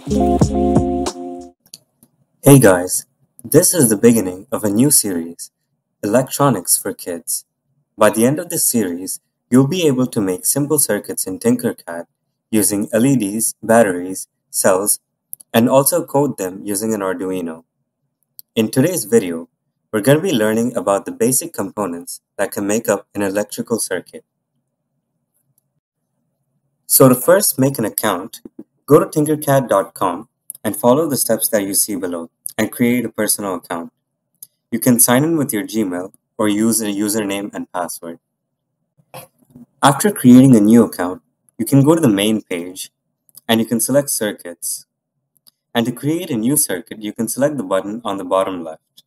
Hey guys, this is the beginning of a new series, Electronics for Kids. By the end of this series, you'll be able to make simple circuits in TinkerCAD using LEDs, batteries, cells, and also code them using an Arduino. In today's video, we're going to be learning about the basic components that can make up an electrical circuit. So to first make an account, go to tinkercad.com and follow the steps that you see below and create a personal account. You can sign in with your Gmail or use a username and password. After creating a new account, you can go to the main page and you can select circuits. And to create a new circuit, you can select the button on the bottom left.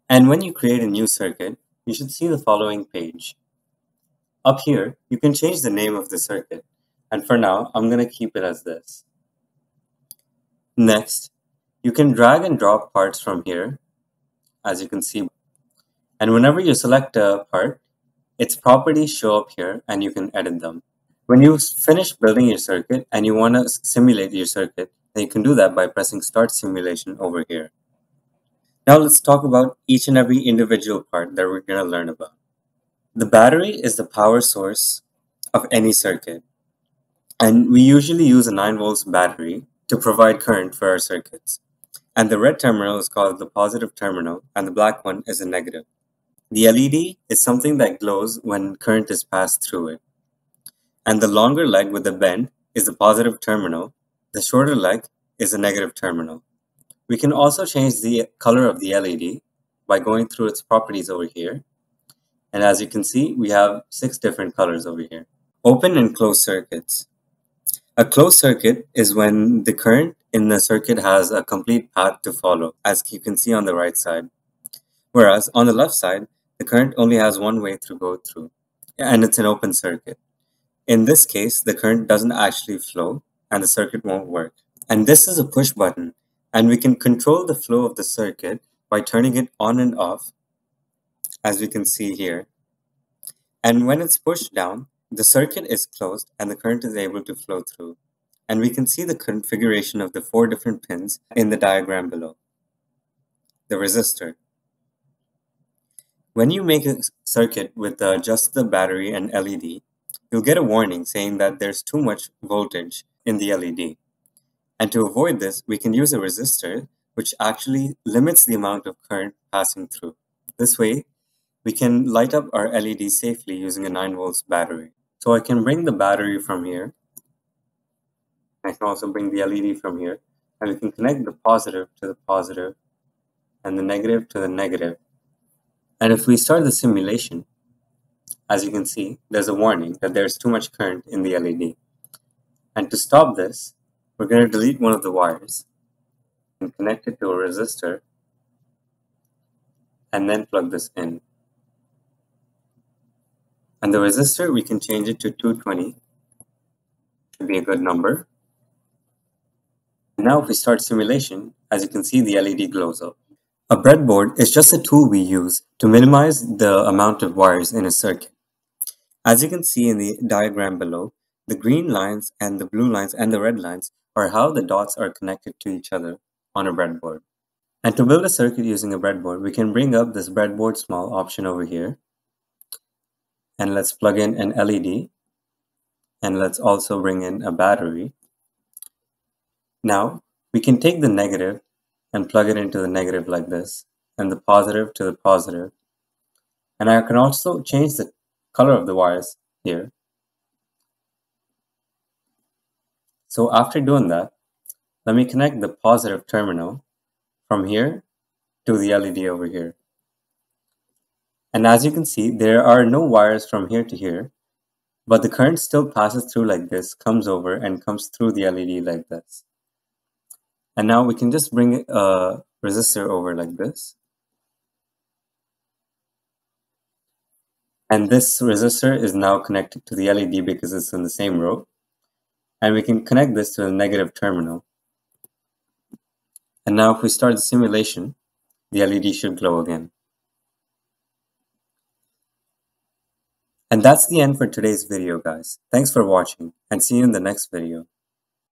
And when you create a new circuit, you should see the following page. Up here, you can change the name of the circuit. And for now, I'm going to keep it as this. Next, you can drag and drop parts from here, as you can see. And whenever you select a part, its properties show up here and you can edit them. When you finish building your circuit and you want to simulate your circuit, then you can do that by pressing Start Simulation over here. Now let's talk about each and every individual part that we're going to learn about. The battery is the power source of any circuit. And we usually use a 9 volts battery to provide current for our circuits. And the red terminal is called the positive terminal and the black one is a negative. The LED is something that glows when current is passed through it. And the longer leg with the bend is the positive terminal. The shorter leg is the negative terminal. We can also change the color of the LED by going through its properties over here. And as you can see, we have 6 different colors over here. Open and closed circuits. A closed circuit is when the current in the circuit has a complete path to follow, as you can see on the right side. Whereas on the left side, the current only has one way to go through, and it's an open circuit. In this case, the current doesn't actually flow, and the circuit won't work. And this is a push button, and we can control the flow of the circuit by turning it on and off, as we can see here. And when it's pushed down, the circuit is closed and the current is able to flow through. And we can see the configuration of the 4 different pins in the diagram below. The resistor. When you make a circuit with just the battery and LED, you'll get a warning saying that there's too much voltage in the LED. And to avoid this, we can use a resistor, which actually limits the amount of current passing through. This way, we can light up our LED safely using a 9 volts battery. So I can bring the battery from here. I can also bring the LED from here. And we can connect the positive to the positive and the negative to the negative. And if we start the simulation, as you can see, there's a warning that there's too much current in the LED. And to stop this, we're going to delete one of the wires and connect it to a resistor and then plug this in. And the resistor, we can change it to 220. Should be a good number. And now if we start simulation, as you can see, the LED glows up. A breadboard is just a tool we use to minimize the amount of wires in a circuit. As you can see in the diagram below, the green lines and the blue lines and the red lines are how the dots are connected to each other on a breadboard. And to build a circuit using a breadboard, we can bring up this breadboard small option over here. And let's plug in an LED. And let's also bring in a battery. Now, we can take the negative and plug it into the negative like this, and the positive to the positive. And I can also change the color of the wires here. So after doing that, let me connect the positive terminal from here to the LED over here. And as you can see, there are no wires from here to here, but the current still passes through like this, comes over and comes through the LED like this. And now we can just bring a resistor over like this. And this resistor is now connected to the LED because it's in the same row. And we can connect this to the negative terminal. And now if we start the simulation, the LED should glow again. And that's the end for today's video, guys. Thanks for watching and see you in the next video.